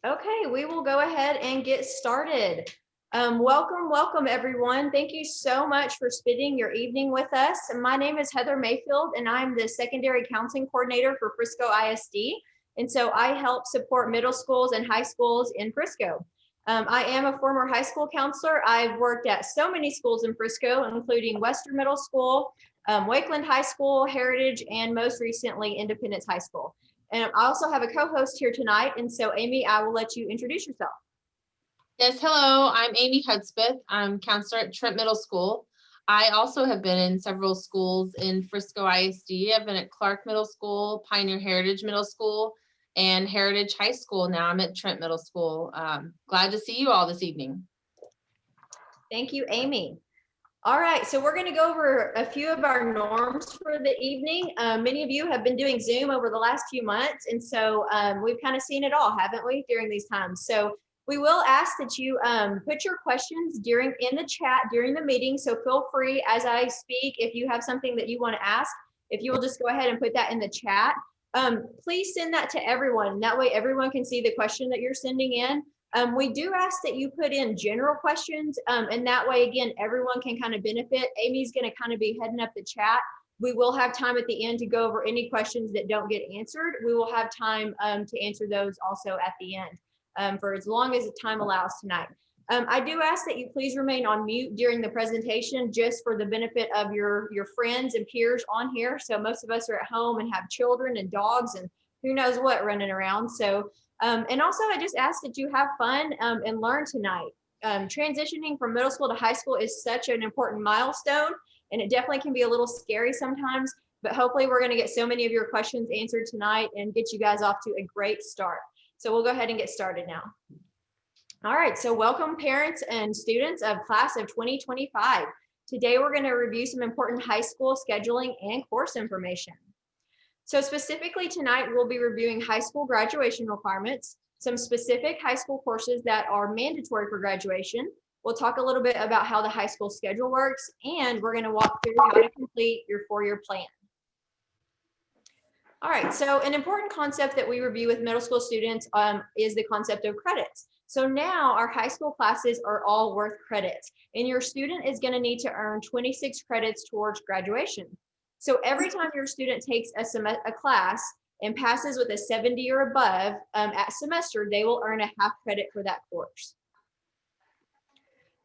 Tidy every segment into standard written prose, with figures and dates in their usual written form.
Okay, we will go ahead and get started. Welcome everyone. Thank you so much for spending your evening with us. My name is Heather Mayfield and I'm the Secondary Counseling Coordinator for Frisco ISD. And so I help support middle schools and high schools in Frisco. I am a former high school counselor. I've worked at so many schools in Frisco, including Western Middle School, Wakeland High School, Heritage, and most recently Independence High School. And I also have a co-host here tonight. And so Amy, I will let you introduce yourself. Yes, hello, I'm Amy Hudspeth. I'm counselor at Trent Middle School. I also have been in several schools in Frisco ISD. I've been at Clark Middle School, Pioneer Heritage Middle School, and Heritage High School. Now I'm at Trent Middle School. Glad to see you all this evening. Thank you, Amy. All right, so we're going to go over a few of our norms for the evening. Many of you have been doing Zoom over the last few months, and so we've kind of seen it all, haven't we, during these times? So we will ask that you put your questions in the chat during the meeting. So feel free as I speak, if you have something that you want to ask, if you will just go ahead and put that in the chat. Please send that to everyone. That way everyone can see the question that you're sending in. We do ask that you put in general questions, and that way, again, everyone can kind of benefit. Amy's going to kind of be heading up the chat. We will have time at the end to go over any questions that don't get answered. We will have time to answer those also at the end for as long as the time allows tonight. I do ask that you please remain on mute during the presentation just for the benefit of your friends and peers on here. So most of us are at home and have children and dogs and who knows what running around. So and also, I just ask that you have fun and learn tonight. Transitioning from middle school to high school is such an important milestone, and it definitely can be a little scary sometimes, but hopefully we're going to get so many of your questions answered tonight and get you guys off to a great start. So we'll go ahead and get started now. All right, so welcome parents and students of class of 2025. Today, we're going to review some important high school scheduling and course information. So specifically tonight, we'll be reviewing high school graduation requirements, some specific high school courses that are mandatory for graduation. We'll talk a little bit about how the high school schedule works, and we're going to walk through how to complete your four-year plan. All right, so an important concept that we review with middle school students is the concept of credits. So now our high school classes are all worth credits, and your student is going to need to earn 26 credits towards graduation. So every time your student takes a class and passes with a 70 or above at semester, they will earn a half credit for that course.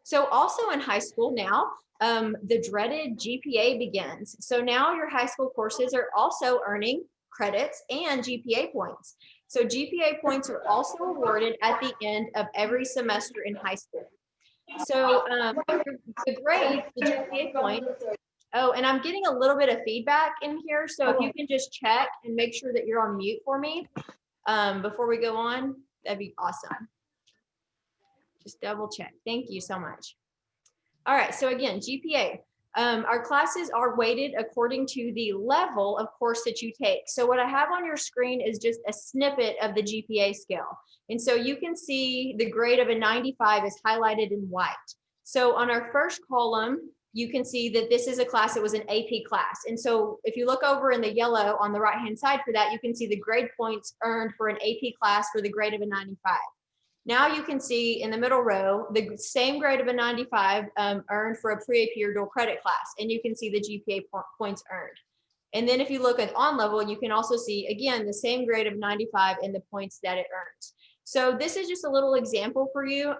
So also in high school now, the dreaded GPA begins. So now your high school courses are also earning credits and GPA points. So GPA points are also awarded at the end of every semester in high school. So the grade, the GPA point. Oh, and I'm getting a little bit of feedback in here. So if you can just check and make sure that you're on mute for me before we go on, that'd be awesome. Just double check. Thank you so much. All right, so again, GPA. Our classes are weighted according to the level of course that you take. So what I have on your screen is just a snippet of the GPA scale. And so you can see the grade of a 95 is highlighted in white. So on our first column, you can see that this is a class that was an AP class. And so if you look over in the yellow on the right-hand side for that, you can see the grade points earned for an AP class for the grade of a 95. Now you can see in the middle row, the same grade of a 95 earned for a pre-AP or dual credit class. And you can see the GPA points earned. And then if you look at on level, you can also see, again, the same grade of 95 and the points that it earns. So this is just a little example for you.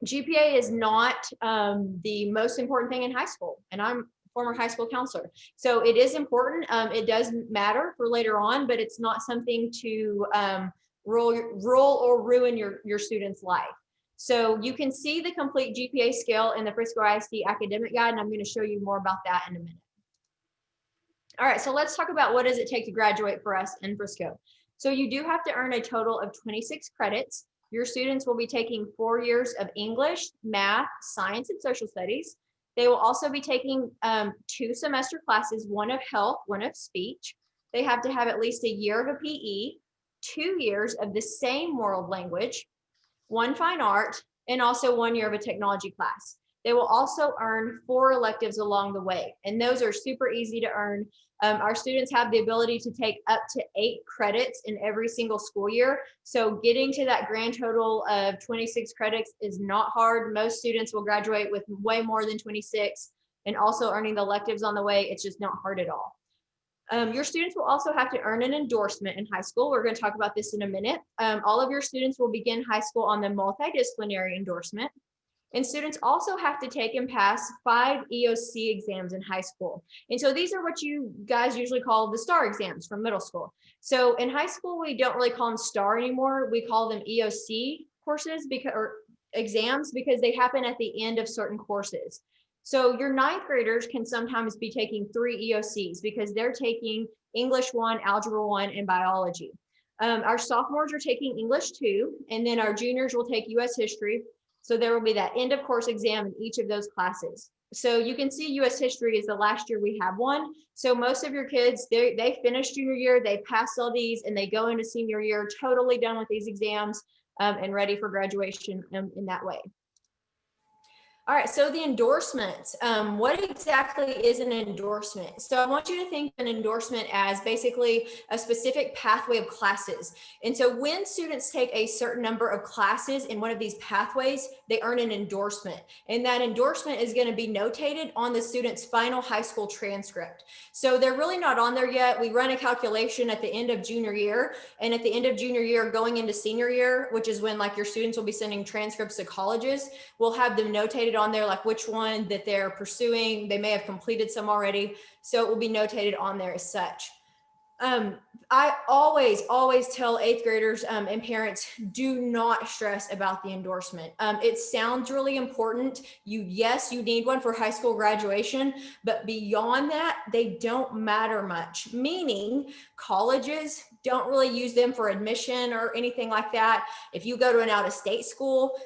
GPA is not the most important thing in high school, and I'm a former high school counselor. So it is important. It does matter for later on, but it's not something to roll or ruin your student's life. So you can see the complete GPA scale in the Frisco ISD academic guide, and I'm going to show you more about that in a minute. All right, so let's talk about what does it take to graduate for us in Frisco. So you do have to earn a total of 26 credits. Your students will be taking 4 years of English, math, science, and social studies. They will also be taking 2 semester classes, one of health, one of speech. They have to have at least a year of a PE, 2 years of the same world language, 1 fine art, and also 1 year of a technology class. They will also earn 4 electives along the way, and those are super easy to earn. Our students have the ability to take up to 8 credits in every single school year. So getting to that grand total of 26 credits is not hard. Most students will graduate with way more than 26, and also earning the electives on the way. It's just not hard at all. Your students will also have to earn an endorsement in high school. We're going to talk about this in a minute. All of your students will begin high school on the multidisciplinary endorsement. And students also have to take and pass 5 EOC exams in high school. And so these are what you guys usually call the STAR exams from middle school. So in high school, we don't really call them STAR anymore. We call them EOC courses or exams because they happen at the end of certain courses. So your 9th graders can sometimes be taking 3 EOCs because they're taking English 1, Algebra 1, and Biology. Our sophomores are taking English 2, and then our juniors will take US History. So there will be that end of course exam in each of those classes. So you can see US History is the last year we have one. So most of your kids, they finish junior year, they pass all these, and they go into senior year totally done with these exams and ready for graduation in that way. All right, so the endorsements. What exactly is an endorsement? So I want you to think of an endorsement as basically a specific pathway of classes. And so when students take a certain number of classes in one of these pathways, they earn an endorsement. And that endorsement is going to be notated on the student's final high school transcript. So they're really not on there yet. We run a calculation at the end of junior year. And at the end of junior year, going into senior year, which is when like your students will be sending transcripts to colleges, we'll have them notated on there, like which one that they're pursuing. They may have completed some already, so it will be notated on there as such. I always tell 8th graders and parents, do not stress about the endorsement. It sounds really important. Yes, you need one for high school graduation, but beyond that, they don't matter much. Meaning colleges don't really use them for admission or anything like that. If you go to an out-of-state school,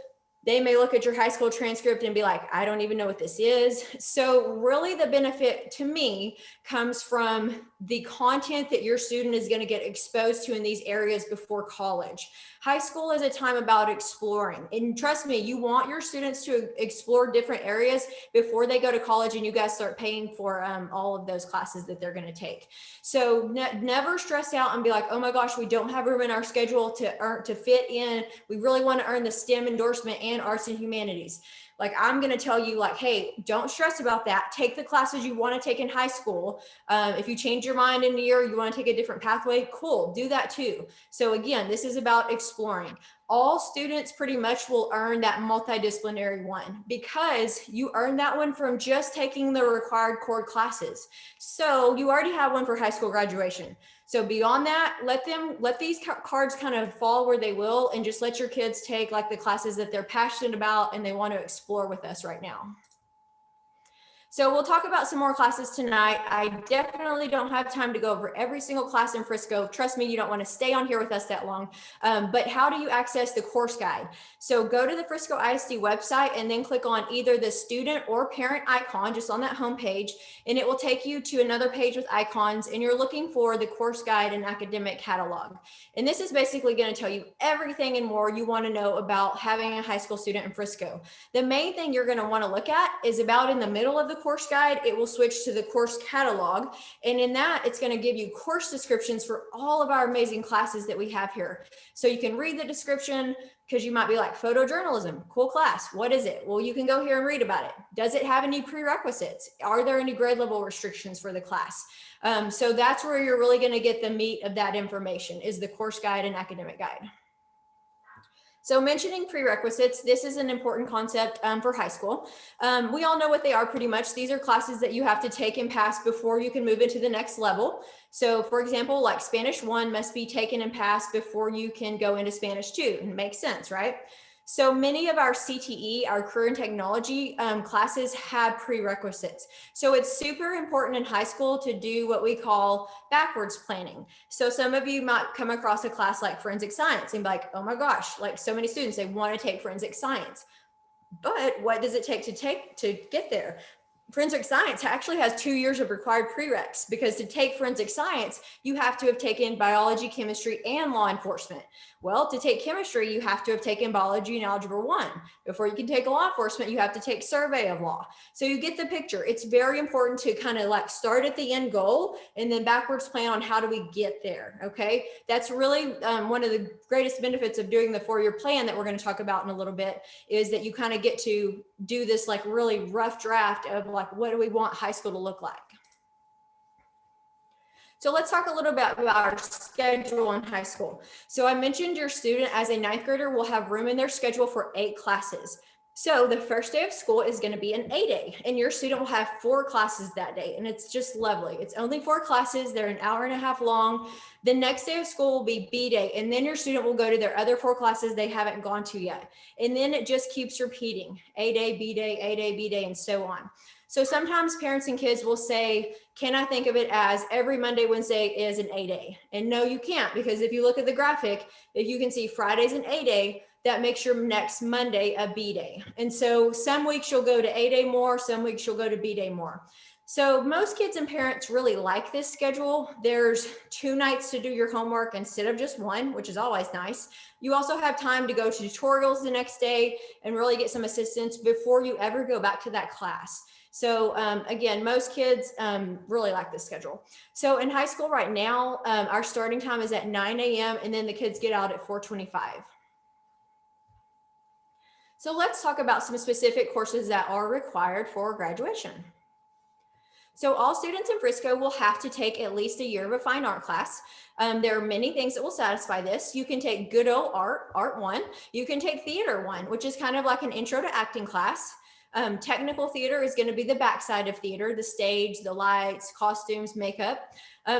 they may look at your high school transcript and be like, I don't even know what this is. So really the benefit to me comes from the content that your student is going to get exposed to in these areas before college. High school is a time about exploring. And trust me, you want your students to explore different areas before they go to college and you guys start paying for all of those classes that they're going to take. So never stress out and be like, oh my gosh, we don't have room in our schedule to fit in. We really want to earn the STEM endorsement and arts and humanities. Like, I'm going to tell you, like, hey, don't stress about that. Take the classes you want to take in high school. If you change your mind in a year, you want to take a different pathway, cool, do that too. So again, this is about exploring. All students pretty much will earn that multidisciplinary one because you earn that one from just taking the required core classes. So you already have one for high school graduation. So beyond that, let these cards kind of fall where they will, and just let your kids take like the classes that they're passionate about and they want to explore with us right now. So we'll talk about some more classes tonight. I definitely don't have time to go over every single class in Frisco. Trust me, you don't want to stay on here with us that long. But how do you access the course guide? So go to the Frisco ISD website and then click on either the student or parent icon just on that home page, and it will take you to another page with icons, and you're looking for the course guide and academic catalog. And this is basically going to tell you everything and more you want to know about having a high school student in Frisco. The main thing you're going to want to look at is about in the middle of the course guide, it will switch to the course catalog. And in that, it's going to give you course descriptions for all of our amazing classes that we have here. So you can read the description because you might be like, photojournalism, cool class. What is it? Well, you can go here and read about it. Does it have any prerequisites? Are there any grade level restrictions for the class? So that's where you're really going to get the meat of that information, is the course guide and academic guide. So mentioning prerequisites, this is an important concept for high school. We all know what they are pretty much. These are classes that you have to take and pass before you can move into the next level. So for example, like Spanish 1 must be taken and passed before you can go into Spanish 2. It makes sense, right? So many of our CTE, our career and technology classes have prerequisites. So it's super important in high school to do what we call backwards planning. So some of you might come across a class like forensic science and be like, oh my gosh, like so many students, they want to take forensic science. But what does it take to get there? forensic science actually has 2 years of required prereqs, because to take forensic science, you have to have taken biology, chemistry, and law enforcement. Well, to take chemistry, you have to have taken biology and algebra 1. Before you can take law enforcement, you have to take survey of law. So you get the picture. It's very important to kind of like start at the end goal and then backwards plan on how do we get there, okay? That's really one of the greatest benefits of doing the 4-year plan that we're going to talk about in a little bit, is that you kind of get to do this like really rough draft of like, what do we want high school to look like? So let's talk a little bit about our schedule in high school. So I mentioned your student as a 9th grader will have room in their schedule for 8 classes. So the first day of school is going to be an A day, and your student will have 4 classes that day, and it's just lovely. It's only 4 classes. They're an hour and a half long. The next day of school will be B day, and then your student will go to their other 4 classes they haven't gone to yet. And then it just keeps repeating, A day, B day, A day, B day, and so on. So sometimes parents and kids will say, can I think of it as every Monday, Wednesday is an A day? And no, you can't, because if you look at the graphic, if you can see Friday's an A day, that makes your next Monday a B day. And so some weeks you'll go to A day more, some weeks you'll go to B day more. So most kids and parents really like this schedule. There's 2 nights to do your homework instead of just 1, which is always nice. You also have time to go to tutorials the next day and really get some assistance before you ever go back to that class. So again, most kids really like this schedule. So in high school right now, our starting time is at 9 a.m. and then the kids get out at 4:25. So let's talk about some specific courses that are required for graduation. So all students in Frisco will have to take at least a year of a fine art class. There are many things that will satisfy this. You can take good old art 1. You can take theater 1, which is kind of like an intro to acting class. Technical theater is going to be the backside of theater, the stage, the lights, costumes, makeup.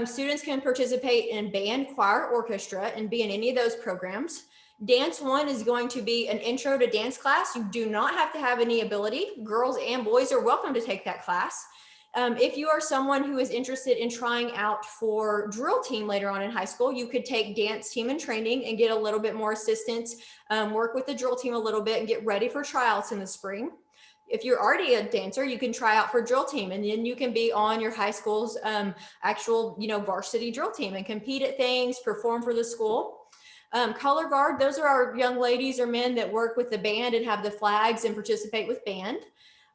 Students can participate in band, choir, orchestra, and be in any of those programs. Dance 1 is going to be an intro to dance class. You do not have to have any ability. Girls and boys are welcome to take that class. If you are someone who is interested in trying out for drill team later on in high school, you could take dance team and training and get a little bit more assistance, work with the drill team a little bit and get ready for tryouts in the spring. If you're already a dancer, you can try out for drill team, and then you can be on your high school's actual, varsity drill team and compete at things, perform for the school. Color guard, those are our young ladies or men that work with the band and have the flags and participate with band.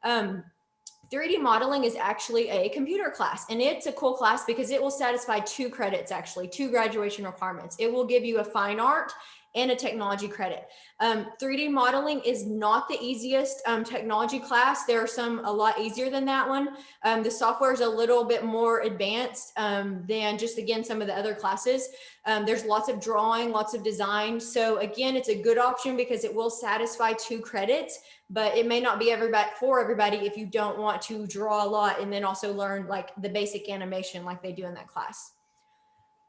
3D modeling is actually a computer class, and it's a cool class because it will satisfy 2 credits, actually 2 graduation requirements. It will give you a fine art and a technology credit. 3D modeling is not the easiest technology class. There are some a lot easier than that one. The software is a little bit more advanced than just, again, some of the other classes. There's lots of drawing, lots of design. So again, it's a good option because it will satisfy 2 credits, but it may not be for everybody if you don't want to draw a lot and then also learn like the basic animation like they do in that class.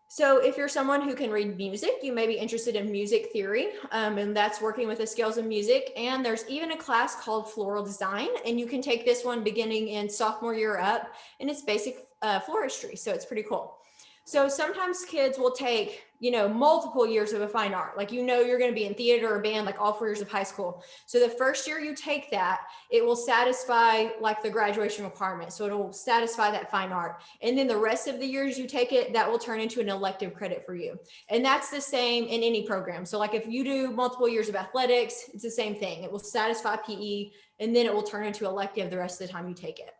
So if you're someone who can read music, you may be interested in music theory, and that's working with the scales of music. And there's even a class called floral design, and you can take this one beginning in sophomore year up, and it's basic floristry. So it's pretty cool. So sometimes kids will take, multiple years of a fine art. Like, you're going to be in theater or band, like all 4 years of high school. So the first year you take that, it will satisfy like the graduation requirement. So it'll satisfy that fine art. And then the rest of the years you take it, that will turn into an elective credit for you. And that's the same in any program. So like if you do multiple years of athletics, it's the same thing. It will satisfy PE, and then it will turn into elective the rest of the time you take it.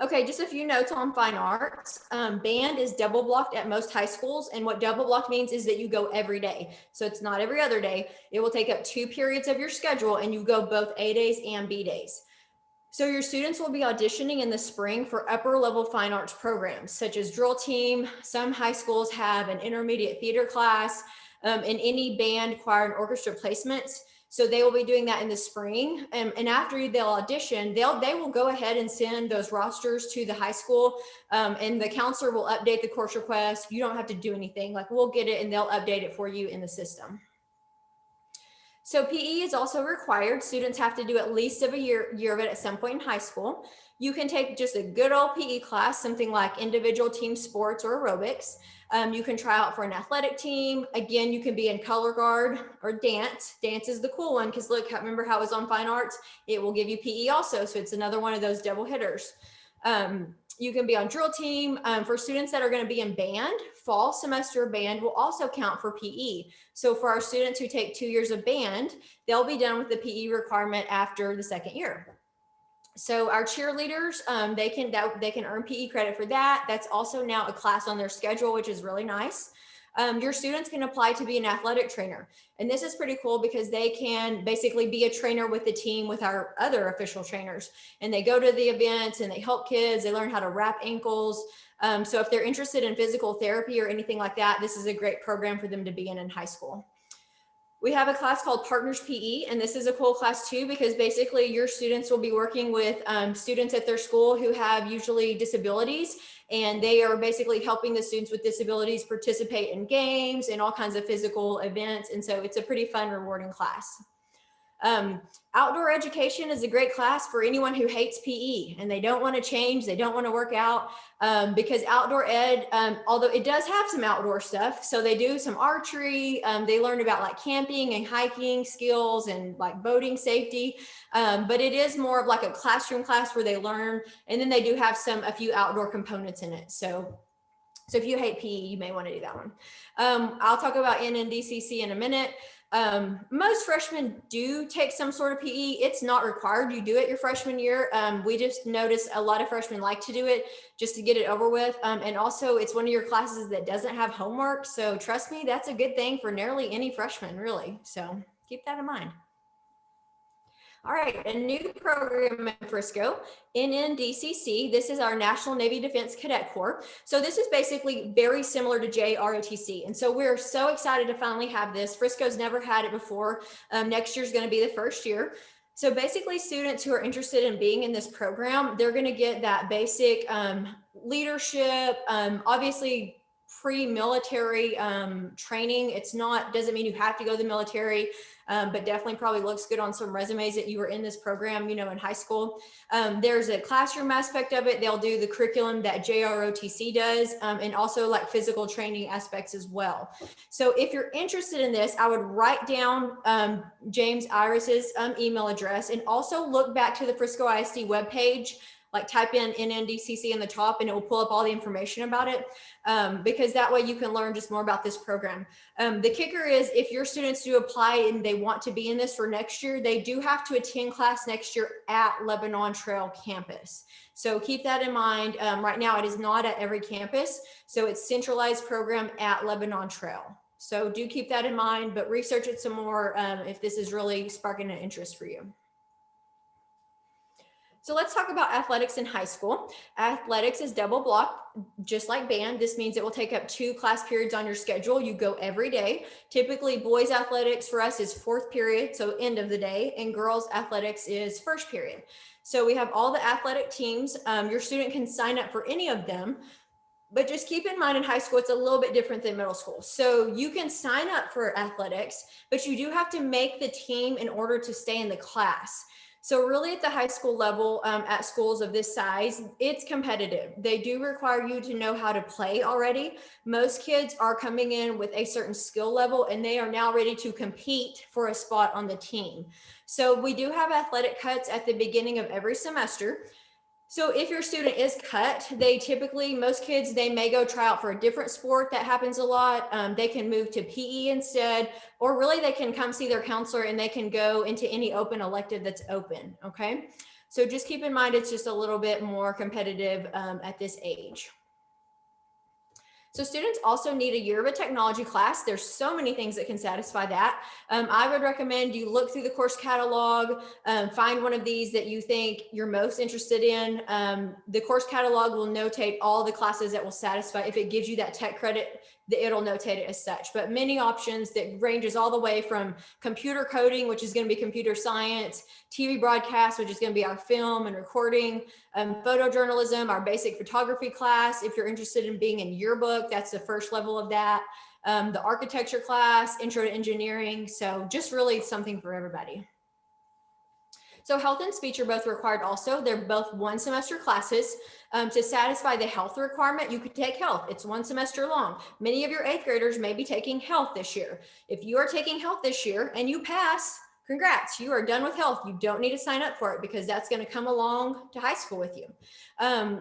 Okay, just a few notes on fine arts. Band is double blocked at most high schools, and what double block means is that you go every day. So it's not every other day. It will take up 2 periods of your schedule, and you go both A days and B days. So your students will be auditioning in the spring for upper level fine arts programs, such as drill team. Some high schools have an intermediate theater class, and any band, choir, and orchestra placements. So they will be doing that in the spring. And after they'll audition, they will go ahead and send those rosters to the high school, and the counselor will update the course request. You don't have to do anything. Like, we'll get it and they'll update it for you in the system. So PE is also required. Students have to do at least a year of it at some point in high school. You can take just a good old PE class, something like individual team sports or aerobics. You can try out for an athletic team. Again, you can be in color guard or dance. Dance is the cool one because look, remember how it was on fine arts? It will give you PE also. So it's another one of those double hitters. You can be on drill team. For students that are going to be in band, fall semester band will also count for PE. So for our students who take 2 years of band, they'll be done with the PE requirement after the second year. So our cheerleaders, they can earn PE credit for that. That's also now a class on their schedule, which is really nice. Your students can apply to be an athletic trainer. And this is pretty cool because they can basically be a trainer with the team with our other official trainers. And they go to the events and they help kids. They learn how to wrap ankles. So if they're interested in physical therapy or anything like that, this is a great program for them to be in high school. We have a class called Partners PE, and this is a cool class too, because basically your students will be working with students at their school who have usually disabilities, and they are basically helping the students with disabilities participate in games and all kinds of physical events. And so it's a pretty fun, rewarding class. Outdoor education is a great class for anyone who hates PE and they don't want to change, they don't want to work out, because outdoor ed, although it does have some outdoor stuff, so they do some archery, they learn about like camping and hiking skills and like boating safety, but it is more of like a classroom class where they learn, and then they do have a few outdoor components in it. So if you hate PE, you may want to do that one. I'll talk about NNDCC in a minute. Most freshmen do take some sort of PE. It's not required you do it your freshman year. We just notice a lot of freshmen like to do it just to get it over with. And also it's one of your classes that doesn't have homework. So trust me, that's a good thing for nearly any freshman, really. So keep that in mind. All right, a new program in Frisco, NNDCC. This is our National Navy Defense Cadet Corps. So this is basically very similar to JROTC. And so we're so excited to finally have this. Frisco's never had it before. Next year is going to be the first year. So basically students who are interested in being in this program, they're going to get that basic leadership, obviously pre-military training. Doesn't mean you have to go to the military. But definitely probably looks good on some resumes that you were in this program, in high school. There's a classroom aspect of it. They'll do the curriculum that JROTC does, and also like physical training aspects as well. So if you're interested in this, I would write down James Iris's email address, and also look back to the Frisco ISD webpage, like type in NNDCC in the top and it will pull up all the information about it, because that way you can learn just more about this program. The kicker is if your students do apply and they want to be in this for next year, they do have to attend class next year at Lebanon Trail campus. So keep that in mind. Right now it is not at every campus. So it's centralized program at Lebanon Trail. So do keep that in mind, but research it some more if this is really sparking an interest for you. So let's talk about athletics in high school. Athletics is double block, just like band. This means it will take up 2 class periods on your schedule. You go every day. Typically boys athletics for us is 4th period, so end of the day, and girls athletics is 1st period. So we have all the athletic teams. Your student can sign up for any of them, but just keep in mind in high school, it's a little bit different than middle school. So you can sign up for athletics, but you do have to make the team in order to stay in the class. So really at the high school level, at schools of this size, it's competitive. They do require you to know how to play already. Most kids are coming in with a certain skill level and they are now ready to compete for a spot on the team. So we do have athletic cuts at the beginning of every semester. So if your student is cut, most kids, they may go try out for a different sport. That happens a lot. They can move to PE instead, or really they can come see their counselor and they can go into any open elective that's open, okay? So just keep in mind, it's just a little bit more competitive at this age. So students also need a year of a technology class. There's so many things that can satisfy that. I would recommend you look through the course catalog, find one of these that you think you're most interested in. The course catalog will notate all the classes that will satisfy. If it gives you that tech credit, it'll notate it as such. But many options that ranges all the way from computer coding, which is going to be computer science, TV broadcast, which is going to be our film and recording, photojournalism, our basic photography class. If you're interested in being in yearbook, that's the first level of that. The architecture class, intro to engineering. So just really something for everybody. So health and speech are both required also. They're both 1 semester classes. To satisfy the health requirement, you could take health. It's 1 semester long. Many of your 8th graders may be taking health this year. If you are taking health this year and you pass, congrats, you are done with health. You don't need to sign up for it because that's going to come along to high school with you.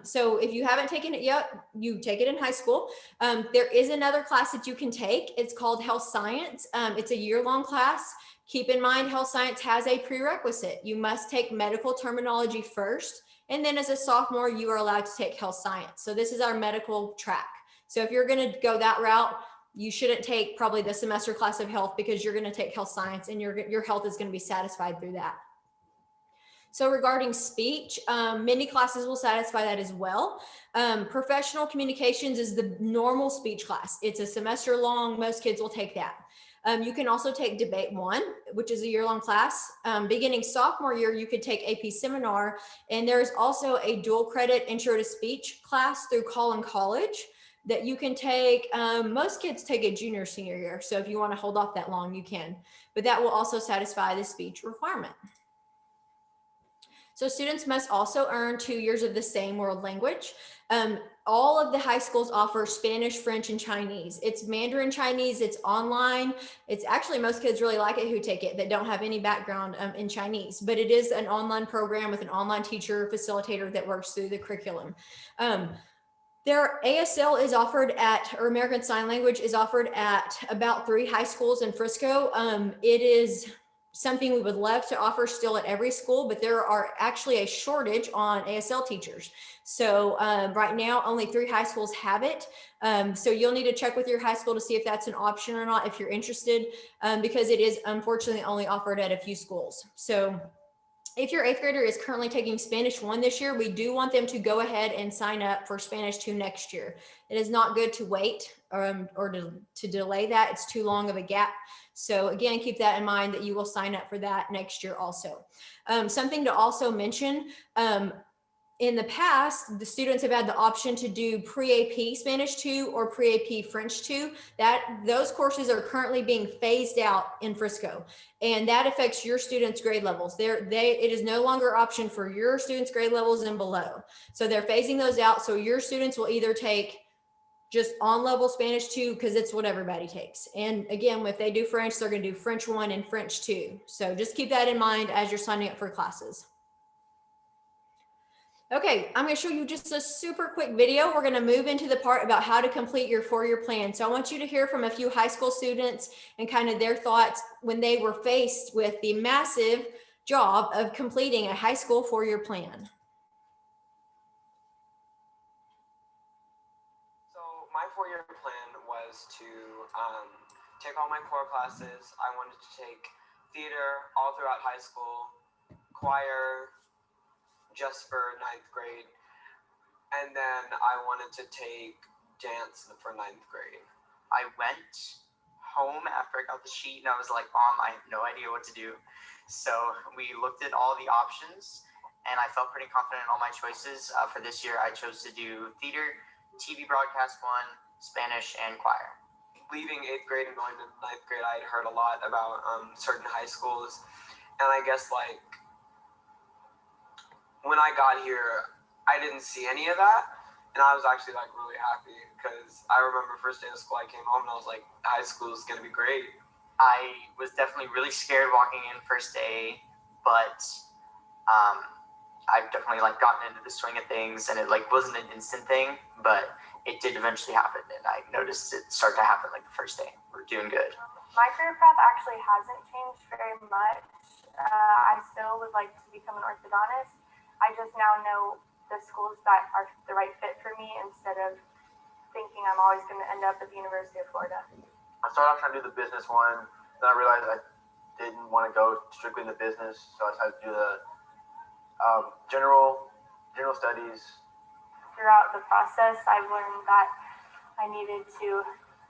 So if you haven't taken it yet, you take it in high school. There is another class that you can take. It's called health science. It's a year-long class. Keep in mind, health science has a prerequisite. You must take medical terminology first, and then as a sophomore, you are allowed to take health science. So this is our medical track. So if you're going to go that route, you shouldn't take probably the semester class of health because you're going to take health science and your health is going to be satisfied through that. So regarding speech, many classes will satisfy that as well. Professional communications is the normal speech class. It's a semester long. Most kids will take that. You can also take debate 1, which is a year-long class. Beginning sophomore year, you could take AP seminar, and there's also a dual credit intro to speech class through Collin College that you can take. Most kids take a junior senior year, so if you want to hold off that long, you can, but that will also satisfy the speech requirement. So students must also earn 2 years of the same world language. All of the high schools offer Spanish, French, and Chinese. It's Mandarin Chinese, it's online. It's actually, most kids really like it who take it that don't have any background in Chinese, but it is an online program with an online teacher facilitator that works through the curriculum. Their ASL is offered at, or American Sign Language is offered at about 3 high schools in Frisco. It is something we would love to offer still at every school, but there are actually a shortage on ASL teachers. So right now, only 3 high schools have it. So you'll need to check with your high school to see if that's an option or not, if you're interested, because it is unfortunately only offered at a few schools. So if your 8th grader is currently taking Spanish 1 this year, we do want them to go ahead and sign up for Spanish 2 next year. It is not good to wait or to delay that. It's too long of a gap. So again, keep that in mind that you will sign up for that next year also. Something to also mention, in the past, the students have had the option to do pre-AP Spanish 2 or pre-AP French 2. Those courses are currently being phased out in Frisco, and that affects your students' grade levels. It is no longer option for your students' grade levels and below. So they're phasing those out. So your students will either take just on-level Spanish 2 because it's what everybody takes. And again, if they do French, they're going to do French 1 and French 2. So just keep that in mind as you're signing up for classes. Okay, I'm going to show you just a super quick video. We're going to move into the part about how to complete your 4-year plan. So I want you to hear from a few high school students and kind of their thoughts when they were faced with the massive job of completing a high school 4-year plan. So my 4-year plan was to take all my core classes. I wanted to take theater all throughout high school, choir just for 9th grade, and then I wanted to take dance for 9th grade. I went home after I got the sheet and I was like, Mom, I have no idea what to do. So we looked at all the options and I felt pretty confident in all my choices. For this year, I chose to do theater, TV broadcast 1, Spanish, and choir. Leaving 8th grade and going to 9th grade, I had heard a lot about certain high schools. And I guess like when I got here, I didn't see any of that. And I was actually like really happy because I remember first day of school, I came home and I was like, high school is going to be great. I was definitely really scared walking in first day, but I've definitely like gotten into the swing of things and it like wasn't an instant thing, but it did eventually happen and I noticed it start to happen like the first day. We're doing good. My career path actually hasn't changed very much. I still would like to become an orthodontist. I just now know the schools that are the right fit for me instead of thinking I'm always going to end up at the University of Florida. I started off trying to do the business one, then I realized I didn't want to go strictly in the business, so I decided to do the general studies. Throughout the process, I've learned that I needed to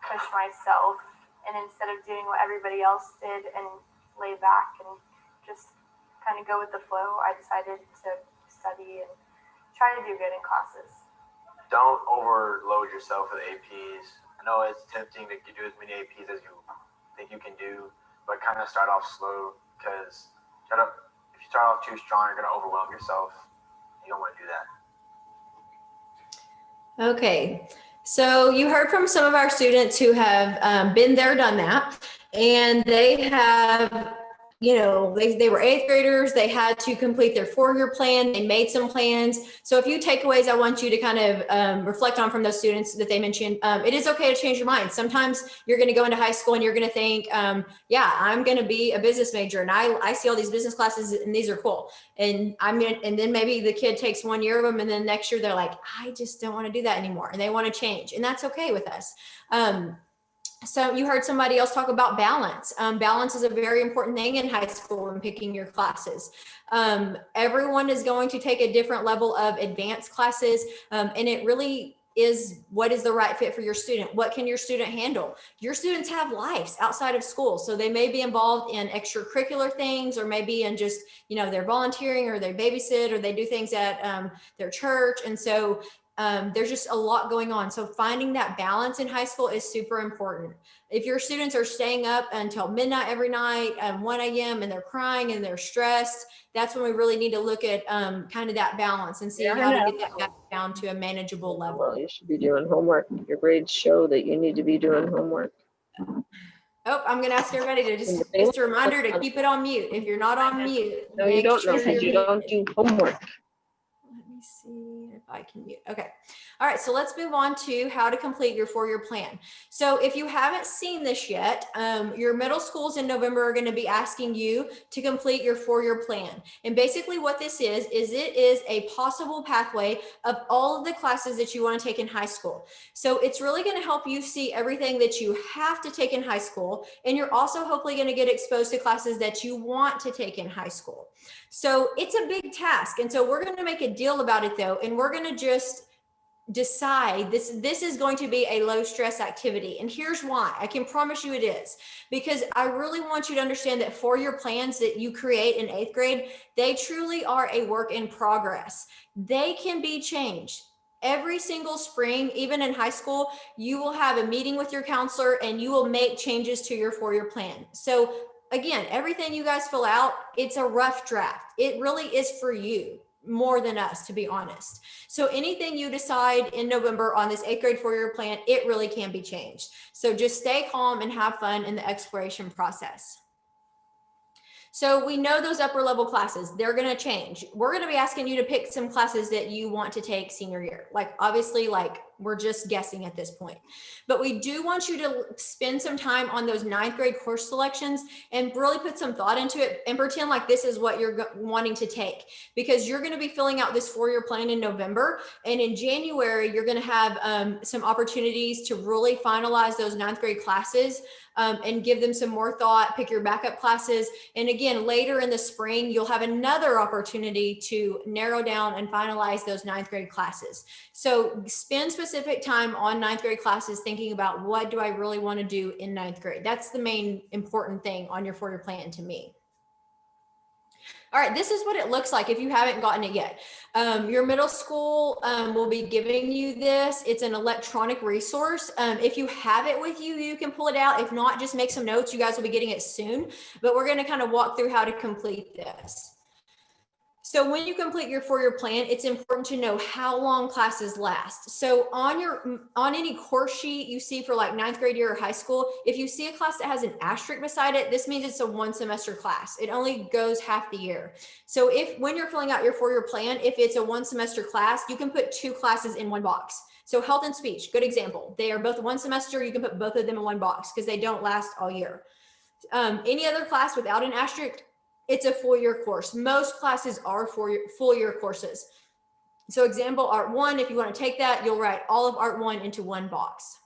push myself, and instead of doing what everybody else did and lay back and just kind of go with the flow, I decided to study and try to do good in classes. Don't overload yourself with APs. I know it's tempting to do as many APs as you think you can do, but kind of start off slow, because if you start off too strong, you're going to overwhelm yourself. You don't want to do that. Okay, so you heard from some of our students who have been there, done that, and they have, you know, they were eighth graders, they had to complete their 4-year plan, they made some plans. So a few takeaways I want you to kind of reflect on from those students that they mentioned. It is okay to change your mind. Sometimes you're going to go into high school and you're going to think, yeah, I'm going to be a business major, and I see all these business classes and these are cool. And and then maybe the kid takes 1 year of them, and then next year they're like, I just don't want to do that anymore. And they want to change, and that's okay with us. So you heard somebody else talk about balance. Balance is a very important thing in high school when picking your classes. Everyone is going to take a different level of advanced classes, and it really is what is the right fit for your student. What can your student handle? Your students have lives outside of school, so they may be involved in extracurricular things, or maybe in just, you know, they're volunteering, or they babysit, or they do things at their church. And so there's just a lot going on. So finding that balance in high school is super important. If your students are staying up until midnight every night, 1 a.m., and they're crying and they're stressed, that's when we really need to look at kind of that balance and see how to get that back down to a manageable level. Well, you should be doing homework. Your grades show that you need to be doing homework. Oh, I'm going to ask everybody to just a reminder to keep it on mute. If you're not on mute, No, you don't know, because you don't do homework. Let me see if I can mute. Okay. All right. So let's move on to how to complete your 4-year plan. So if you haven't seen this yet, your middle schools in November are going to be asking you to complete your 4-year plan. And basically what this is it is a possible pathway of all of the classes that you want to take in high school. So it's really going to help you see everything that you have to take in high school. And you're also hopefully going to get exposed to classes that you want to take in high school. So it's a big task. And so we're going to make a deal about it though. And we're going to just decide this is going to be a low stress activity. And here's why. I can promise you it is, because I really want you to understand that 4-year plans that you create in 8th grade, they truly are a work in progress. They can be changed. Every single spring, even in high school, you will have a meeting with your counselor and you will make changes to your 4-year plan. So again, everything you guys fill out, it's a rough draft. It really is for you more than us, to be honest. So anything you decide in November on this 8th grade 4-year plan, it really can be changed. So just stay calm and have fun in the exploration process. So we know those upper level classes, they're going to change. We're going to be asking you to pick some classes that you want to take senior year. Like obviously, like we're just guessing at this point, but we do want you to spend some time on those 9th grade course selections and really put some thought into it and pretend like this is what you're wanting to take, because you're going to be filling out this 4-year plan in November, and in January, you're going to have some opportunities to really finalize those 9th grade classes and give them some more thought, pick your backup classes. And again, later in the spring, you'll have another opportunity to narrow down and finalize those 9th grade classes. So spend specific time on 9th grade classes thinking about what do I really want to do in 9th grade. That's the main important thing on your 4-year plan to me. All right, this is what it looks like if you haven't gotten it yet. Your middle school will be giving you this. It's an electronic resource. If you have it with you, you can pull it out. If not, just make some notes. You guys will be getting it soon, but we're going to kind of walk through how to complete this. So when you complete your 4-year plan, it's important to know how long classes last. So on any course sheet you see for like 9th grade year or high school, if you see a class that has an asterisk beside it, this means it's a 1 semester class. It only goes half the year. So when you're filling out your 4-year plan, if it's a 1 semester class, you can put 2 classes in one box. So health and speech, good example. They are both 1 semester. You can put both of them in one box because they don't last all year. Any other class without an asterisk, it's a full-year course. Most classes are full-year courses. So example, Art 1, if you want to take that, you'll write all of Art 1 into one box.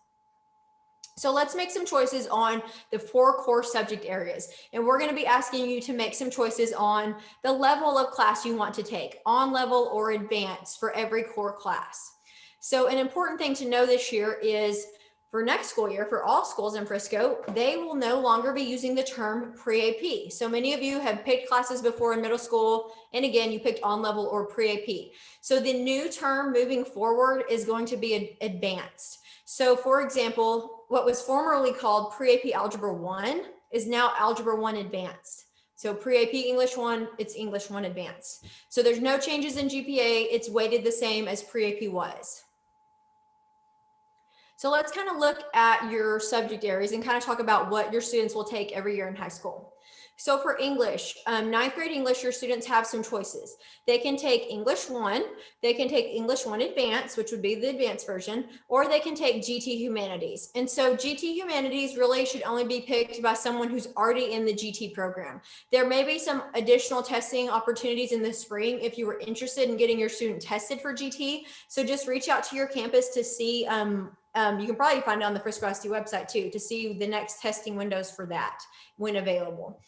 So let's make some choices on the 4 core subject areas. And we're going to be asking you to make some choices on the level of class you want to take, on level or advanced for every core class. So an important thing to know this year is For next school year, for all schools in Frisco, they will no longer be using the term pre-AP. So many of you have picked classes before in middle school, and again, you picked on level or pre-AP. So the new term moving forward is going to be advanced. So for example, what was formerly called pre-AP Algebra 1 is now Algebra 1 Advanced. So pre-AP English 1, it's English 1 Advanced. So there's no changes in GPA. It's weighted the same as pre-AP was. So let's kind of look at your subject areas and kind of talk about what your students will take every year in high school. So for English, ninth grade English, your students have some choices. They can take English 1, they can take English 1 Advanced, which would be the advanced version, or they can take GT Humanities. And so GT Humanities really should only be picked by someone who's already in the GT program. There may be some additional testing opportunities in the spring if you were interested in getting your student tested for GT. So just reach out to your campus to see, you can probably find it on the Frisco ISD website too, to see the next testing windows for that when available.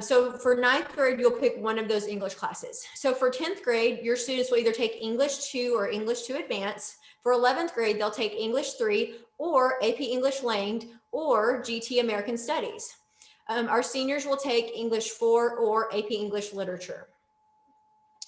So for ninth grade, you'll pick one of those English classes. So for 10th grade, your students will either take English 2 or English 2 Advanced. For 11th grade, they'll take English 3 or AP English Language or GT American Studies. Our seniors will take English 4 or AP English Literature.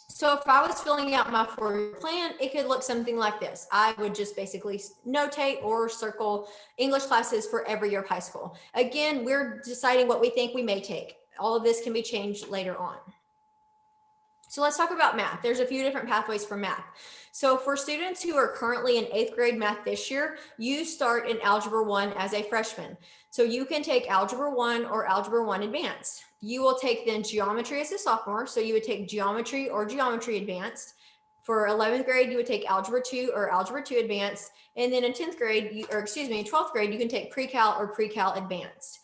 So if I was filling out my 4-year plan, it could look something like this. I would just basically notate or circle English classes for every year of high school. Again, we're deciding what we think we may take. All of this can be changed later on. So let's talk about math. There's a few different pathways for math. So for students who are currently in 8th grade math this year, you start in Algebra 1 as a freshman. So you can take Algebra 1 or Algebra 1 Advanced. You will take then geometry as a sophomore. So you would take geometry or geometry advanced. For 11th grade, you would take Algebra 2 or Algebra 2 Advanced. And then in 10th grade, 12th grade, you can take Pre-Cal or Pre-Cal Advanced.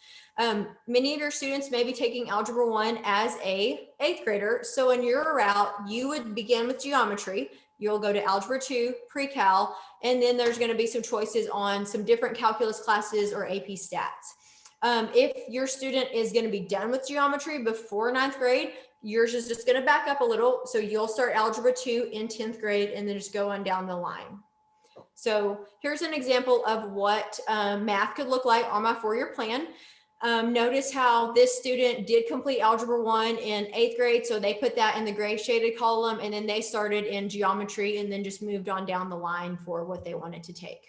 Many of your students may be taking Algebra 1 as a 8th grader. So in your route, you would begin with geometry. You'll go to Algebra 2, Pre-Cal, and then there's going to be some choices on some different calculus classes or AP stats. If your student is going to be done with geometry before 9th grade, yours is just going to back up a little. So you'll start Algebra 2 in 10th grade and then just go on down the line. So here's an example of what math could look like on my 4-year plan. Notice how this student did complete Algebra 1 in 8th grade. So they put that in the gray shaded column, and then they started in geometry and then just moved on down the line for what they wanted to take.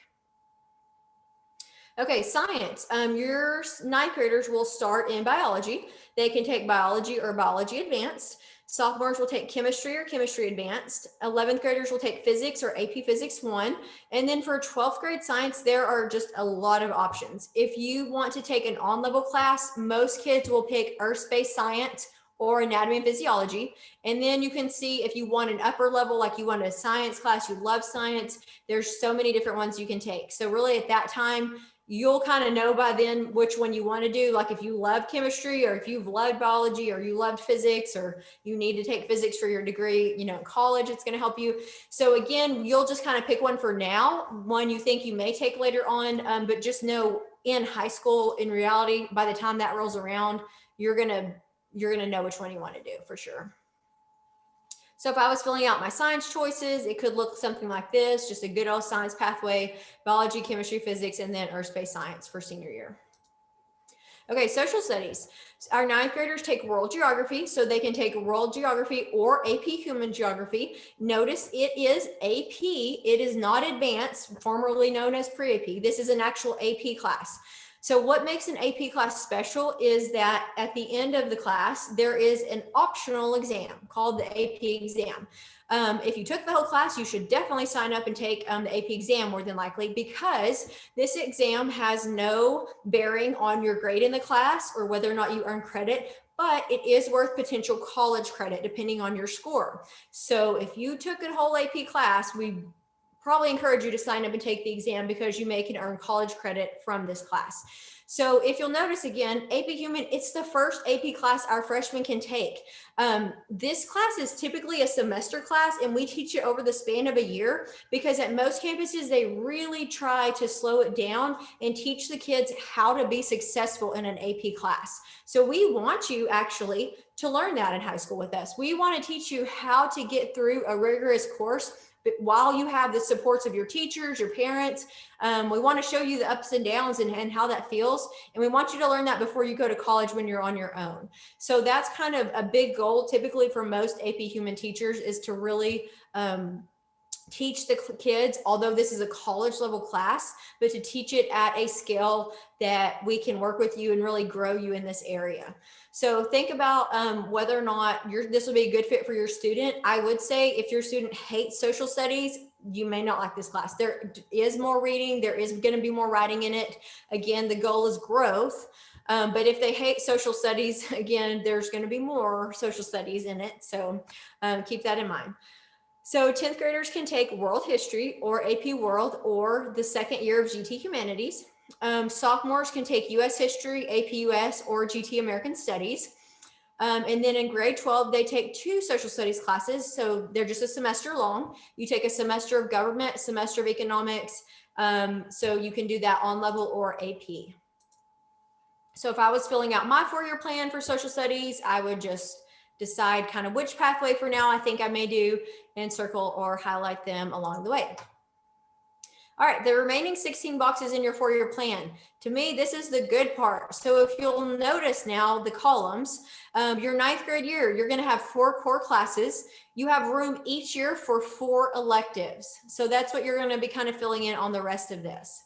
Okay, science. Your 9th graders will start in biology. They can take biology or biology advanced. Sophomores will take chemistry or chemistry advanced. 11th graders will take physics or AP Physics 1. And then for 12th grade science, there are just a lot of options. If you want to take an on-level class, most kids will pick earth-based science or anatomy and physiology. And then you can see if you want an upper level, like you want a science class, you love science, there's so many different ones you can take. So really at that time, you'll kind of know by then which one you want to do. Like if you love chemistry or if you've loved biology or you loved physics or you need to take physics for your degree, in college, it's going to help you. So again, you'll just kind of pick one for now, one you think you may take later on, but just know in high school, in reality, by the time that rolls around, you're going to know which one you want to do for sure. So if I was filling out my science choices, it could look something like this, just a good old science pathway, biology, chemistry, physics, and then earth-based science for senior year. Okay, social studies. Our 9th graders take world geography, so they can take world geography or AP human geography. Notice it is AP, it is not advanced, formerly known as pre-AP. This is an actual AP class. So what makes an AP class special is that at the end of the class, there is an optional exam called the AP exam. If you took the whole class, you should definitely sign up and take the AP exam more than likely, because this exam has no bearing on your grade in the class or whether or not you earn credit, but it is worth potential college credit depending on your score. So if you took a whole AP class, we probably encourage you to sign up and take the exam because you may can earn college credit from this class. So if you'll notice again, AP Human, it's the first AP class our freshmen can take. This class is typically a semester class and we teach it over the span of a year because at most campuses, they really try to slow it down and teach the kids how to be successful in an AP class. So we want you actually to learn that in high school with us. We want to teach you how to get through a rigorous course but while you have the supports of your teachers, your parents, we want to show you the ups and downs and how that feels. And we want you to learn that before you go to college when you're on your own. So that's kind of a big goal typically for most AP Human teachers, is to really teach the kids, although this is a college level class, but to teach it at a scale that we can work with you and really grow you in this area. So think about whether or not this will be a good fit for your student. I would say if your student hates social studies, you may not like this class. There is more reading, there is going to be more writing in it. Again, the goal is growth. But if they hate social studies, again, there's going to be more social studies in it. So keep that in mind. So 10th graders can take world history or AP World or the second year of GT Humanities. Sophomores can take US History, AP US, or GT American Studies. And then in grade 12, they take 2 social studies classes. So they're just a semester long. You take a semester of government, a semester of economics. So you can do that on level or AP. So if I was filling out my 4-year plan for social studies, I would just decide kind of which pathway for now I think I may do and circle or highlight them along the way. All right, the remaining 16 boxes in your 4-year plan. To me, this is the good part. So if you'll notice now the columns, your 9th grade year, you're gonna have 4 core classes. You have room each year for 4 electives. So that's what you're gonna be kind of filling in on the rest of this.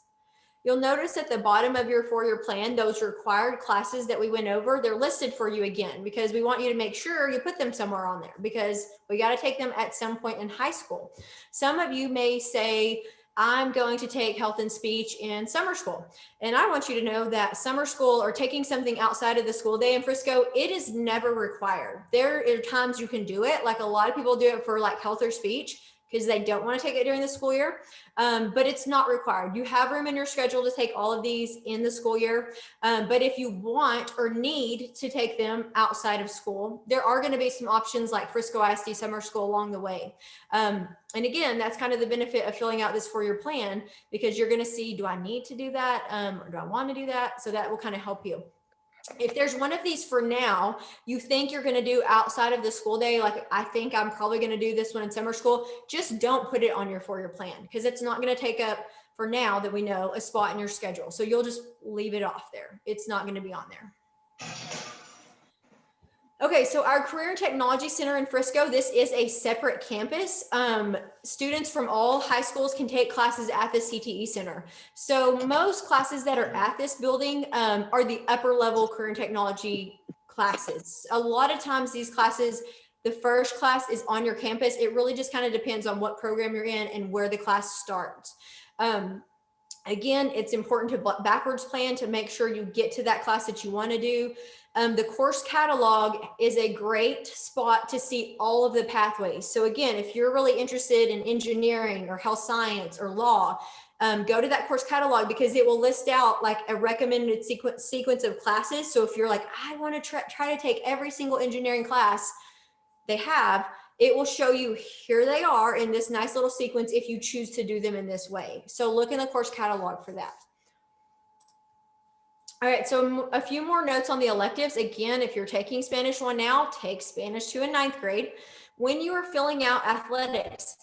You'll notice at the bottom of your 4-year plan, those required classes that we went over, they're listed for you again, because we want you to make sure you put them somewhere on there, because we got to take them at some point in high school. Some of you may say, I'm going to take health and speech in summer school. And I want you to know that summer school or taking something outside of the school day in Frisco, it is never required. There are times you can do it. Like a lot of people do it for like health or speech because they don't want to take it during the school year, but it's not required. You have room in your schedule to take all of these in the school year, but if you want or need to take them outside of school, there are going to be some options like Frisco ISD Summer School along the way. And again, that's kind of the benefit of filling out this 4-year plan, because you're going to see, do I need to do that? Or do I want to do that? So that will kind of help you. If there's one of these for now, you think you're going to do outside of the school day, like I think I'm probably going to do this one in summer school, just don't put it on your 4-year plan, because it's not going to take up, for now that we know, a spot in your schedule. So you'll just leave it off there. It's not going to be on there. Okay, so our Career and Technology Center in Frisco, this is a separate campus. Students from all high schools can take classes at the CTE Center. So most classes that are at this building are the upper level Career and Technology classes. A lot of times these classes, the first class is on your campus. It really just kind of depends on what program you're in and where the class starts. Again, it's important to backwards plan to make sure you get to that class that you want to do. The course catalog is a great spot to see all of the pathways. So again, if you're really interested in engineering or health science or law, go to that course catalog, because it will list out like a recommended sequence of classes. So if you're like, I want to try to take every single engineering class they have, it will show you here they are in this nice little sequence if you choose to do them in this way. So look in the course catalog for that. All right, so a few more notes on the electives. Again, if you're taking Spanish 1 now, take Spanish 2 in 9th grade. When you are filling out athletics,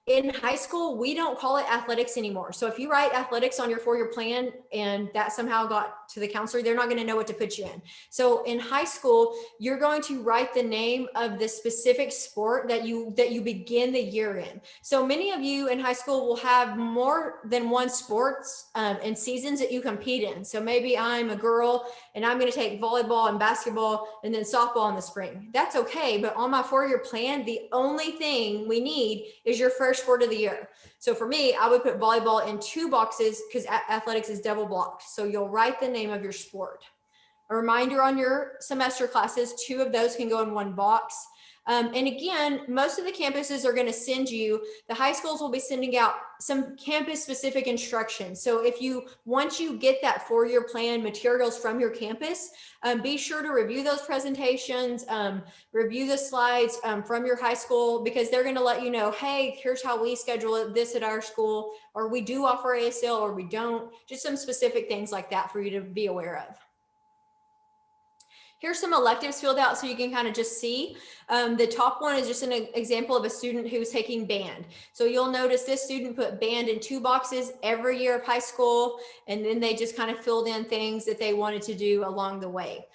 in high school, we don't call it athletics anymore. So if you write athletics on your 4-year plan and that somehow got to the counselor, they're not going to know what to put you in. So in high school, you're going to write the name of the specific sport that you begin the year in. So many of you in high school will have more than one sports and seasons that you compete in. So maybe I'm a girl and I'm going to take volleyball and basketball and then softball in the spring. That's okay. But on my 4-year plan, the only thing we need is your first sport of the year. So for me, I would put volleyball in 2 boxes because athletics is double blocked. So you'll write the name of your sport. A reminder on your semester classes, 2 of those can go in 1 box. And again, most of the campuses are going to send you, the high schools will be sending out some campus specific instruction. So once you get that 4-year plan materials from your campus, be sure to review those presentations, review the slides from your high school, because they're going to let you know, hey, here's how we schedule this at our school, or we do offer ASL or we don't, just some specific things like that for you to be aware of. Here's some electives filled out so you can kind of just see. The top one is just an example of a student who's taking band. So you'll notice this student put band in 2 boxes every year of high school, and then they just kind of filled in things that they wanted to do along the way.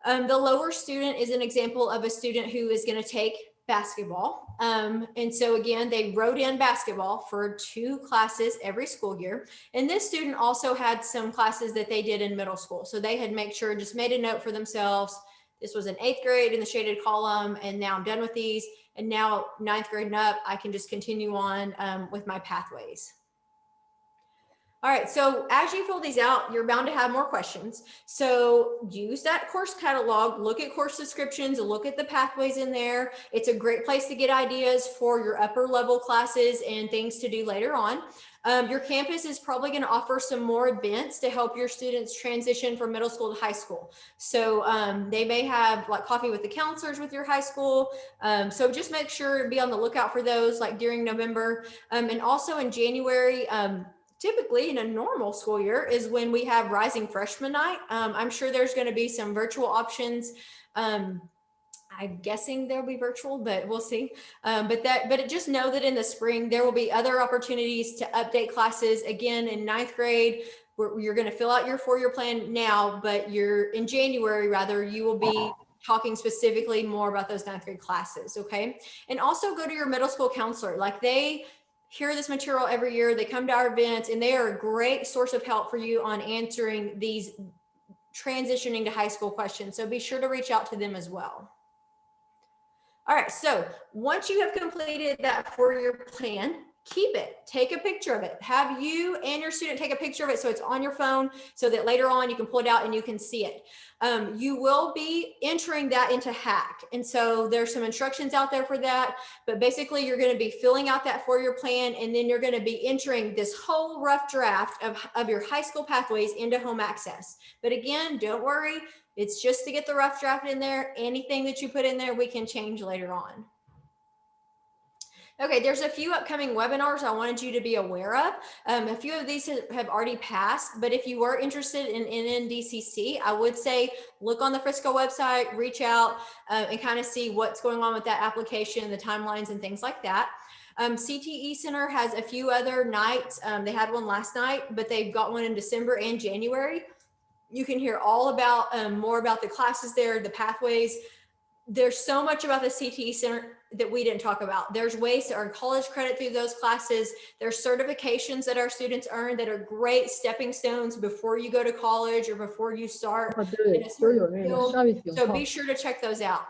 The lower student is an example of a student who is going to take basketball. And so again, they wrote in basketball for 2 classes every school year. And this student also had some classes that they did in middle school. So they had just made a note for themselves. This was in 8th grade in the shaded column, and now I'm done with these. And now 9th grade and up, I can just continue on with my pathways. All right, so as you fill these out, you're bound to have more questions. So use that course catalog, look at course descriptions, look at the pathways in there. It's a great place to get ideas for your upper level classes and things to do later on. Your campus is probably going to offer some more events to help your students transition from middle school to high school. So they may have like coffee with the counselors with your high school. So just make sure to be on the lookout for those like during November. And also in January, typically in a normal school year is when we have Rising Freshman Night. I'm sure there's going to be some virtual options. I'm guessing there'll be virtual, but we'll see. But just know that in the spring, there will be other opportunities to update classes again in 9th grade, where you're going to fill out your 4-year plan now, but in January, rather, you will be talking specifically more about those 9th grade classes. Okay. And also go to your middle school counselor. Like they hear this material every year. They come to our events and they are a great source of help for you on answering these transitioning to high school questions. So be sure to reach out to them as well. All right, so once you have completed that 4-year plan, keep it, take a picture of it. Have you and your student take a picture of it so it's on your phone so that later on you can pull it out and you can see it. You will be entering that into Hack. And so there's some instructions out there for that, but basically you're going to be filling out that 4-year plan, and then you're going to be entering this whole rough draft of your high school pathways into Home Access. But again, don't worry. It's just to get the rough draft in there. Anything that you put in there, we can change later on. Okay, there's a few upcoming webinars I wanted you to be aware of. A few of these have already passed, but if you were interested in NNDCC, I would say look on the Frisco website, reach out and kind of see what's going on with that application, the timelines and things like that. CTE Center has a few other nights. They had one last night, but they've got one in December and January. You can hear all about more about the classes there, the pathways. There's so much about the CTE Center that we didn't talk about. There's ways to earn college credit through those classes. There's certifications that our students earn that are great stepping stones before you go to college or before you start in a certain field. So be sure to check those out.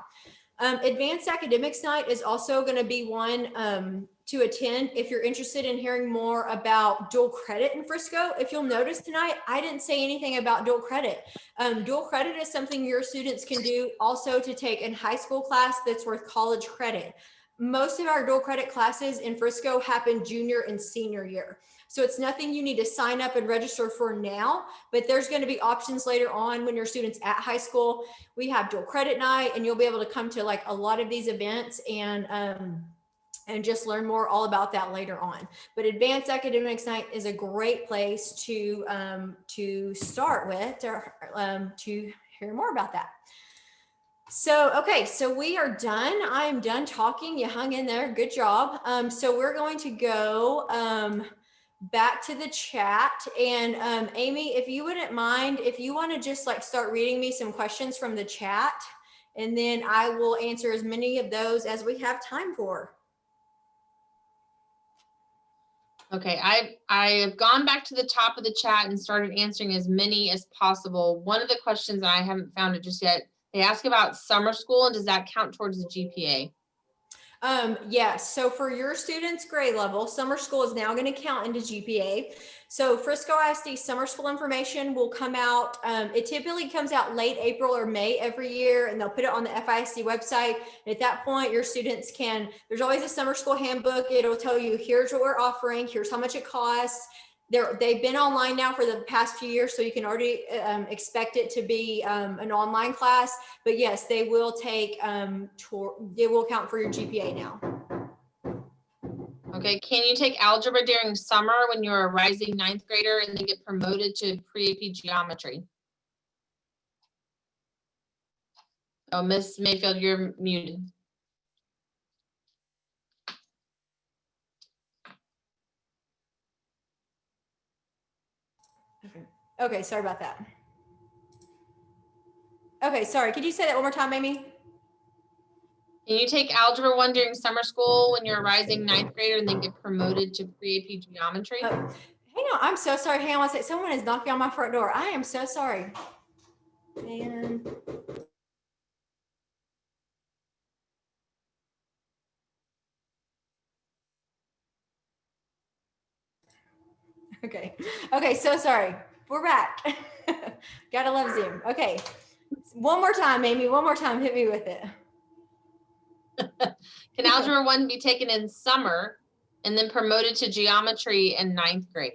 Advanced Academics Night is also going to be one to attend if you're interested in hearing more about dual credit in Frisco. If you'll notice tonight, I didn't say anything about dual credit. Dual credit is something your students can do also to take in high school class that's worth college credit. Most of our dual credit classes in Frisco happen junior and senior year. So it's nothing you need to sign up and register for now, but there's going to be options later on when your students at high school. We have dual credit night, and you'll be able to come to like a lot of these events and just learn more all about that later on. But Advanced Academics Night is a great place to start with to hear more about that. So, okay, so we are done. I'm done talking. You hung in there. Good job. So we're going to go back to the chat. And Amy, if you wouldn't mind, if you want to just like start reading me some questions from the chat, and then I will answer as many of those as we have time for. Okay, I have gone back to the top of the chat and started answering as many as possible. One of the questions, I haven't found it just yet, they ask about summer school, and does that count towards the GPA? Yes. So for your students' grade level, summer school is now going to count into GPA. So Frisco ISD summer school information will come out. It typically comes out late April or May every year, and they'll put it on the FISD website. And at that point, your students there's always a summer school handbook. It'll tell you, here's what we're offering, here's how much it costs. They've been online now for the past few years, so you can already expect it to be an online class. But yes, they will take, they will count for your GPA now. Okay, can you take algebra during summer when you're a rising 9th grader and then get promoted to pre-AP geometry? Oh, Miss Mayfield, you're muted. Okay, sorry about that. Okay, sorry. Could you say that one more time, Amy? Can you take Algebra 1 during summer school when you're a rising ninth grader and then get promoted to pre-AP geometry? Hang on, I'm so sorry. Hang on one second. Someone is knocking on my front door. I am so sorry. And okay, so sorry. We're back. Gotta love Zoom. Okay, one more time, Amy. One more time. Hit me with it. Can Algebra 1 be taken in summer and then promoted to geometry in ninth grade?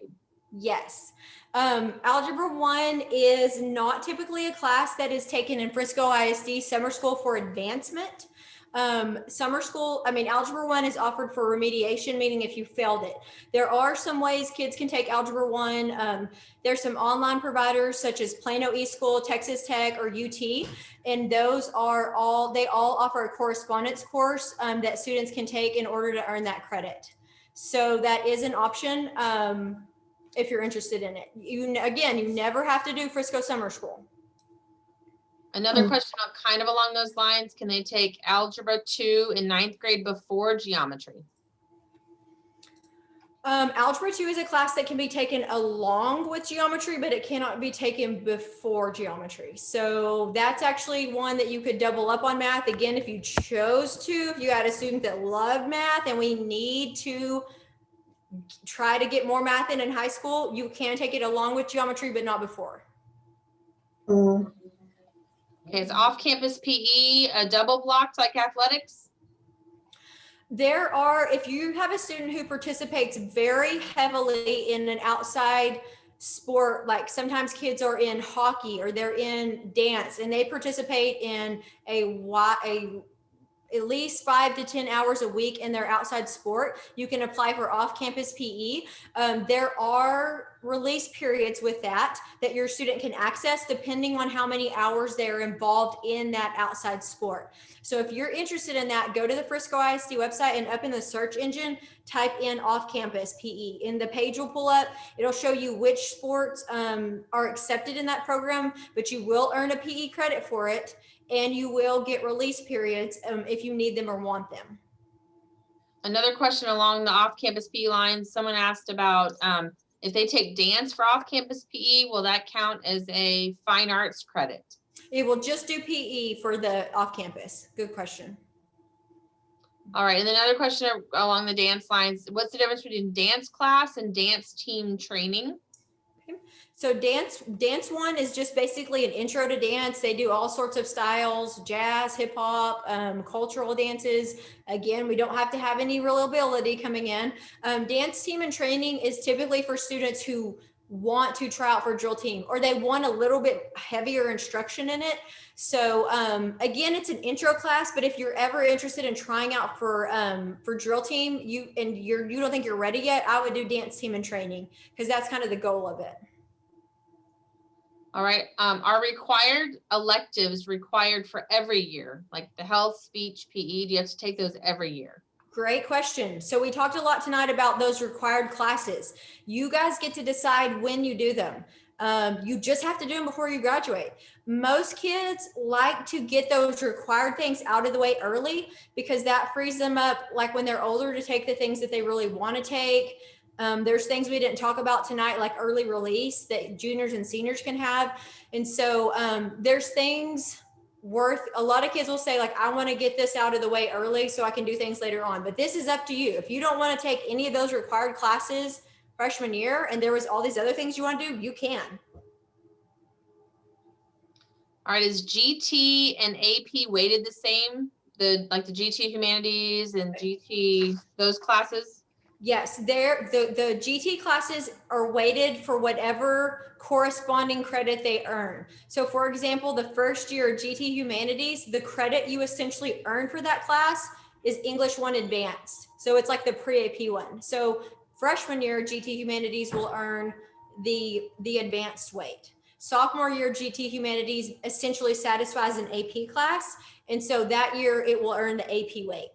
Yes. Algebra 1 is not typically a class that is taken in Frisco ISD summer school for advancement. Algebra 1 is offered for remediation, meaning if you failed it. There are some ways kids can take Algebra 1. There's some online providers such as Plano eSchool, Texas Tech, or UT, and those are they all offer a correspondence course that students can take in order to earn that credit. So that is an option. If you're interested in it. You never have to do Frisco Summer School. Another question kind of along those lines, can they take Algebra 2 in ninth grade before geometry? Algebra 2 is a class that can be taken along with geometry, but it cannot be taken before geometry. So that's actually one that you could double up on math. Again, if you chose to, if you had a student that loved math and we need to try to get more math in high school, you can take it along with geometry, but not before. Okay, is off-campus PE a double blocked like athletics? There are, if you have a student who participates very heavily in an outside sport, like sometimes kids are in hockey or they're in dance and they participate in at least 5 to 10 hours a week in their outside sport, you can apply for off-campus PE. There are release periods with that your student can access depending on how many hours they're involved in that outside sport. So if you're interested in that, go to the Frisco ISD website and up in the search engine, type in off-campus PE. And the page will pull up. It'll show you which sports are accepted in that program, but you will earn a PE credit for it. And you will get release periods if you need them or want them. Another question along the off-campus PE lines, someone asked about if they take dance for off-campus PE, will that count as a fine arts credit? It will just do PE for the off-campus. Good question. All right, and then another question along the dance lines, what's the difference between dance class and dance team training? So dance 1 is just basically an intro to dance. They do all sorts of styles, jazz, hip hop, cultural dances. Again, we don't have to have any real ability coming in. Dance team and training is typically for students who want to try out for drill team or they want a little bit heavier instruction in it. So again, it's an intro class, but if you're ever interested in trying out for drill team, you don't think you're ready yet, I would do dance team and training because that's kind of the goal of it. All right, are required electives required for every year, like the health, speech, PE? Do you have to take those every year? Great question. So we talked a lot tonight about those required classes. You guys get to decide when you do them. You just have to do them before you graduate. Most kids like to get those required things out of the way early because that frees them up, like when they're older, to take the things that they really want to take. There's things we didn't talk about tonight, like early release that juniors and seniors can have. And so there's things a lot of kids will say, like, I want to get this out of the way early so I can do things later on. But this is up to you. If you don't want to take any of those required classes freshman year and there was all these other things you want to do, you can. All right, is GT and AP weighted the same? The GT Humanities and GT, those classes? Yes, the GT classes are weighted for whatever corresponding credit they earn. So for example, the first year of GT Humanities, the credit you essentially earn for that class is English 1 Advanced. So it's like the pre-AP one. So freshman year GT Humanities will earn the advanced weight. Sophomore year GT Humanities essentially satisfies an AP class. And so that year it will earn the AP weight.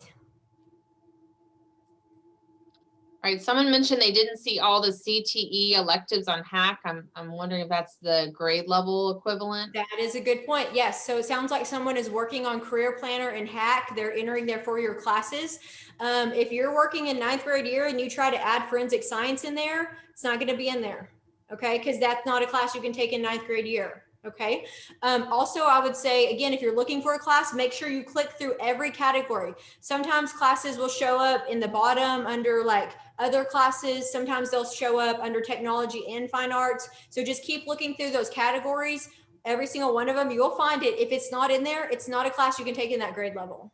All right, someone mentioned they didn't see all the CTE electives on Hack. I'm wondering if that's the grade level equivalent. That is a good point. Yes. So it sounds like someone is working on Career Planner and Hack. They're entering their 4-year classes. If you're working in 9th grade year and you try to add forensic science in there, it's not going to be in there. Okay. Because that's not a class you can take in 9th grade year. Okay. Also, I would say, again, if you're looking for a class, make sure you click through every category. Sometimes classes will show up in the bottom under like other classes. Sometimes they'll show up under technology and fine arts. So just keep looking through those categories. Every single one of them, you'll find it. If it's not in there, it's not a class you can take in that grade level.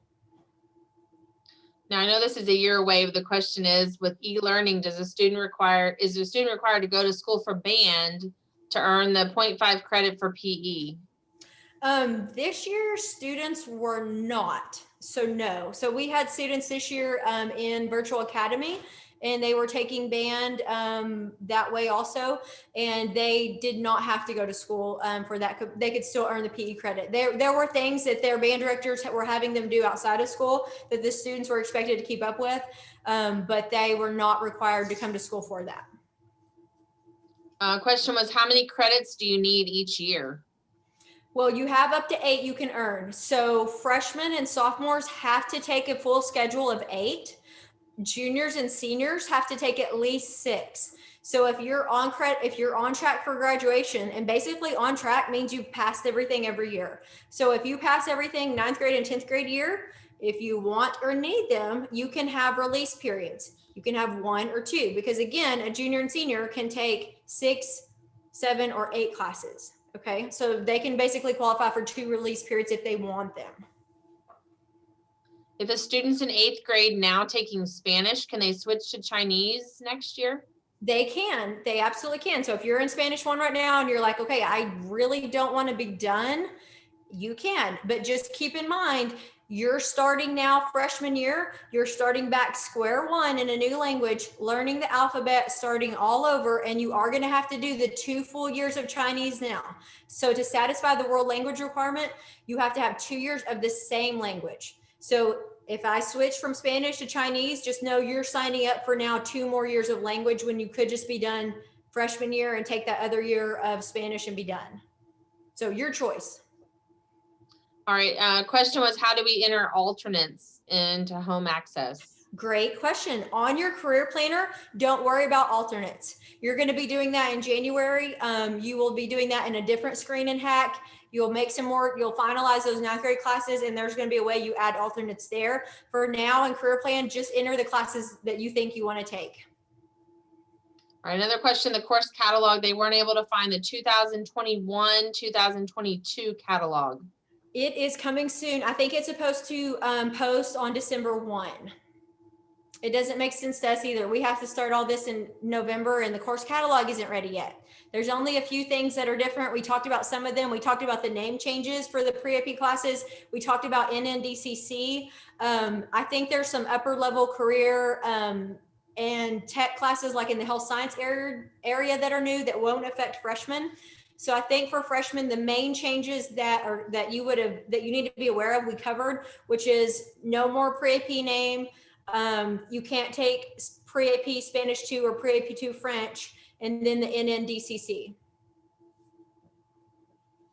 Now, I know this is a year away, but the question is, with e-learning, is a student required to go to school for band to earn the 0.5 credit for PE? This year, students were not. So no. So we had students this year in Virtual Academy, and they were taking band that way also, and they did not have to go to school for that. They could still earn the PE credit. There were things that their band directors were having them do outside of school that the students were expected to keep up with, but they were not required to come to school for that. Question was, how many credits do you need each year? Well, you have up to 8 you can earn. So freshmen and sophomores have to take a full schedule of 8. Juniors and seniors have to take at least 6. So if you're on track for graduation, and basically on track means you've passed everything every year. So if you pass everything 9th grade and 10th grade year, if you want or need them, you can have release periods. You can have 1 or 2, because again, a junior and senior can take 6, 7, or 8 classes. Okay, so they can basically qualify for 2 release periods if they want them. If a student's in 8th grade now taking Spanish, can they switch to Chinese next year? They can. They absolutely can. So if you're in Spanish 1 right now and you're like, okay, I really don't want to be done, you can. But just keep in mind, you're starting now freshman year, you're starting back square one in a new language, learning the alphabet, starting all over, and you are going to have to do the 2 full years of Chinese now. So to satisfy the world language requirement, you have to have 2 years of the same language. So if I switch from Spanish to Chinese, just know you're signing up for now 2 more years of language when you could just be done freshman year and take that other year of Spanish and be done. So your choice. All right, question was, how do we enter alternates into home access? Great question. On your career planner, don't worry about alternates. You're going to be doing that in January. You will be doing that in a different screen in Hack. You'll make some more, you'll finalize those 9th grade classes, and there's going to be a way you add alternates there. For now in career plan, just enter the classes that you think you want to take. All right, another question, the course catalog, they weren't able to find the 2021, 2022 catalog. It is coming soon. I think it's supposed to post on December 1. It doesn't make sense to us either. We have to start all this in November, and the course catalog isn't ready yet. There's only a few things that are different. We talked about some of them. We talked about the name changes for the pre-AP classes. We talked about NNDCC. I think there's some upper level career and tech classes like in the health science area that are new that won't affect freshmen. So I think for freshmen, the main changes that you need to be aware of, we covered, which is no more pre-AP name. You can't take pre-AP Spanish 2 or pre-AP 2 French, and then the NNDCC.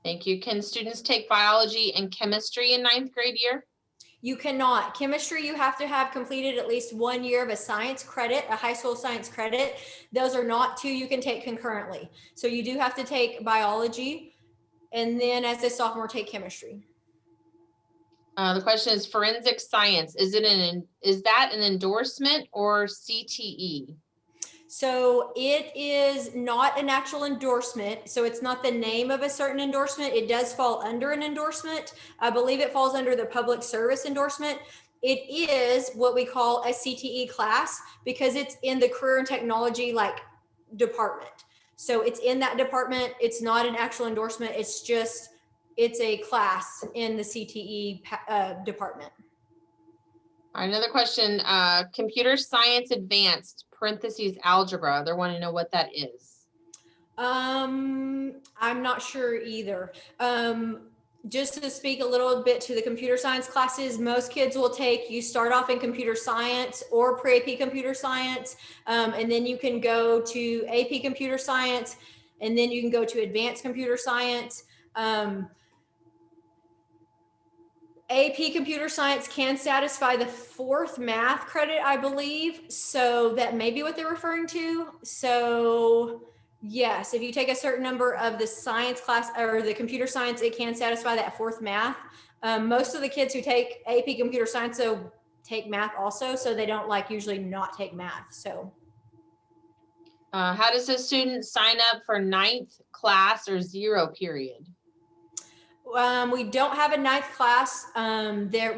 Thank you. Can students take biology and chemistry in 9th grade year? You cannot. Chemistry, you have to have completed at least 1 year of a science credit, a high school science credit. Those are not 2 you can take concurrently. So you do have to take biology, and then as a sophomore, take chemistry. The question is forensic science. Is that an endorsement or CTE? So it is not an actual endorsement. So it's not the name of a certain endorsement. It does fall under an endorsement. I believe it falls under the public service endorsement. It is what we call a CTE class because it's in the career and technology department. So it's in that department. It's not an actual endorsement. It's a class in the CTE department. All right, another question, computer science advanced, parentheses, algebra. They're wanting to know what that is. I'm not sure either. Just to speak a little bit to the computer science classes, most kids will take, you start off in computer science or pre-AP computer science, and then you can go to AP computer science, and then you can go to advanced computer science. AP computer science can satisfy the 4th math credit, I believe. So that may be what they're referring to. So yes, if you take a certain number of the science class or the computer science, it can satisfy that 4th math. Most of the kids who take AP computer science so take math also, so they don't like usually not take math. So How does a student sign up for 9th class or 0 period? We don't have a 9th class.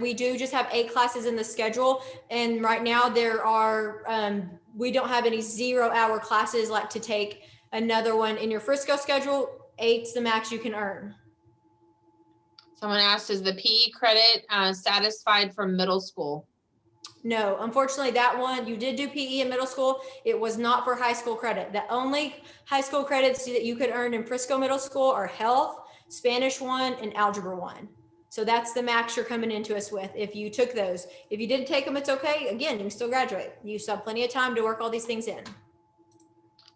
We do just have 8 classes in the schedule. And right now there are, we don't have any 0-hour classes like to take another one in your Frisco schedule. 8's the max you can earn. Someone asked, is the PE credit satisfied for middle school? No, unfortunately that one, you did do PE in middle school. It was not for high school credit. The only high school credits that you could earn in Frisco Middle School are health, Spanish 1, and algebra 1. So that's the max you're coming into us with if you took those. If you didn't take them, it's okay. Again, you can still graduate. You still have plenty of time to work all these things in.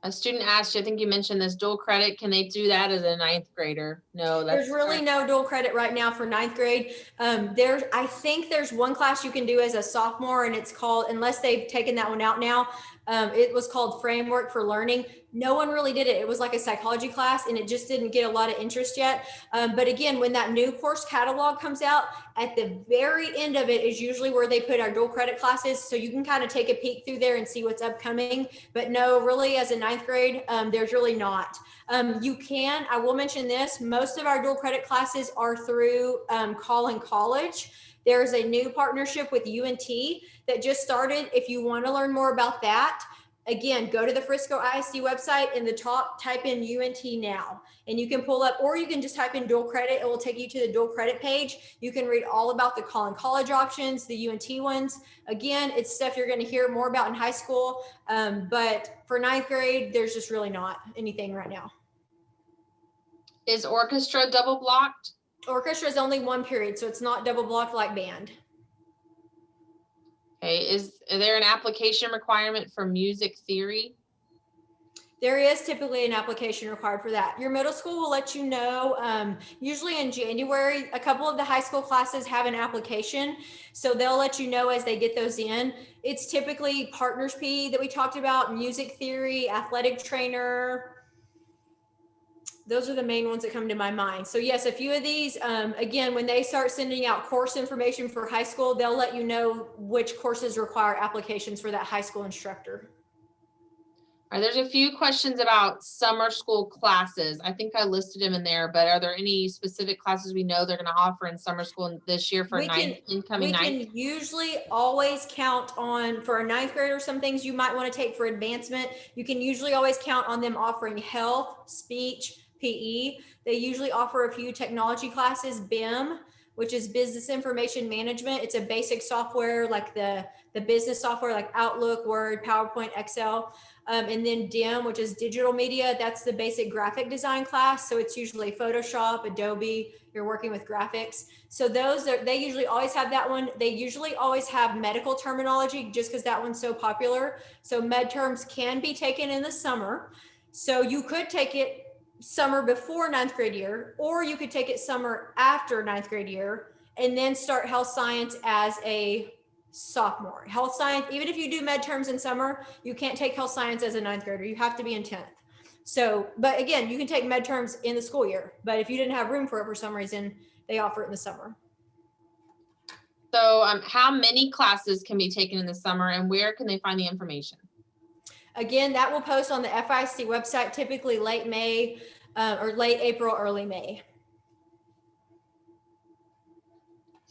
A student asked, I think you mentioned this dual credit. Can they do that as a 9th grader? No, There's really no dual credit right now for 9th grade. I think there's one class you can do as a sophomore, and it's called, unless they've taken that one out now, it was called Framework for Learning. No one really did it. It was like a psychology class, and it just didn't get a lot of interest yet. But again, when that new course catalog comes out, at the very end of it is usually where they put our dual credit classes. So you can kind of take a peek through there and see what's upcoming. But no, really as a 9th grade, there's really not. I will mention this, most of our dual credit classes are through Collin College. There's a new partnership with UNT that just started. If you want to learn more about that, again, go to the Frisco ISD website. In the top, type in UNT now, and you can pull up, or you can just type in dual credit. It will take you to the dual credit page. You can read all about the Collin College options, the UNT ones. Again, it's stuff you're going to hear more about in high school. But for 9th grade, there's just really not anything right now. Is orchestra double blocked? Orchestra is only 1 period, so it's not double blocked like band. Okay, is there an application requirement for music theory? There is typically an application required for that. Your middle school will let you know, usually in January. A couple of the high school classes have an application, so they'll let you know as they get those in. It's typically partners PE that we talked about, music theory, athletic trainer. Those are the main ones that come to my mind. So yes, a few of these, again, when they start sending out course information for high school, they'll let you know which courses require applications for that high school instructor. All right, there's a few questions about summer school classes. I think I listed them in there, but are there any specific classes we know they're going to offer in summer school this year for incoming 9th? We can usually always count on, for a 9th grader, some things you might want to take for advancement. You can usually always count on them offering health, speech, PE. They usually offer a few technology classes, BIM, which is business information management. It's a basic software like the business software like Outlook, Word, PowerPoint, Excel. And then DIM, which is digital media. That's the basic graphic design class. So it's usually Photoshop, Adobe, you're working with graphics. So they usually always have that one. They usually always have medical terminology just because that one's so popular. So med terms can be taken in the summer. So you could take it summer before 9th grade year, or you could take it summer after 9th grade year and then start health science as a sophomore. Health science, even if you do med terms in summer, you can't take health science as a 9th grader. You have to be in 10th. So, but again, you can take med terms in the school year, but if you didn't have room for it for some reason, they offer it in the summer. So how many classes can be taken in the summer, and where can they find the information? Again, that will post on the FIC website, typically late May or late April, early May.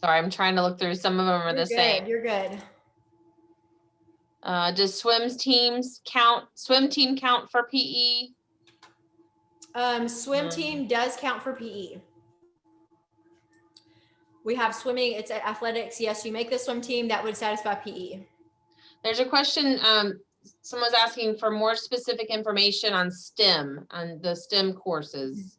Sorry, I'm trying to look through. Some of them are the same. You're good. Does swim team count for PE? Swim team does count for PE. We have swimming, it's at athletics. Yes, you make the swim team, that would satisfy PE. There's a question. someone's asking for more specific information on STEM, on the STEM courses.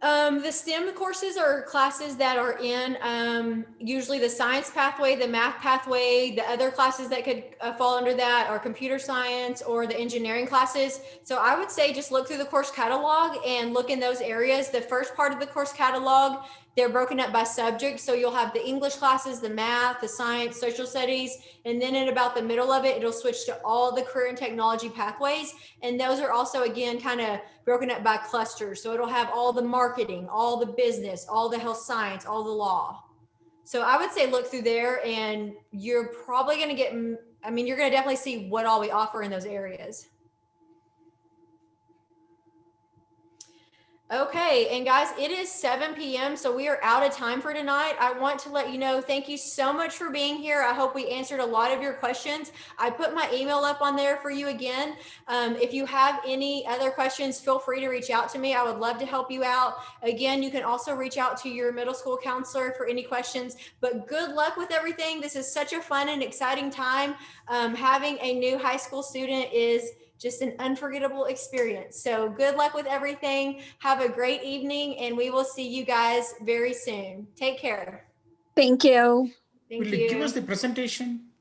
The STEM courses are classes that are in usually the science pathway, the math pathway. The other classes that could fall under that are computer science or the engineering classes. So I would say just look through the course catalog and look in those areas. The first part of the course catalog, they're broken up by subject. So you'll have the English classes, the math, the science, social studies, and then in about the middle of it, it'll switch to all the career and technology pathways. And those are also, again, kind of broken up by clusters. So it'll have all the marketing, all the business, all the health science, all the law. So I would say look through there and you're probably going to get, I mean, you're going to definitely see what all we offer in those areas. Okay, and guys, it is 7 p.m., so we are out of time for tonight. I want to let you know, thank you so much for being here. I hope we answered a lot of your questions. I put my email up on there for you again. If you have any other questions, feel free to reach out to me. I would love to help you out. Again, you can also reach out to your middle school counselor for any questions, but good luck with everything. This is such a fun and exciting time. Having a new high school student is just an unforgettable experience. So good luck with everything. Have a great evening, and we will see you guys very soon. Take care. Thank you. Thank Will you. you give us the presentation?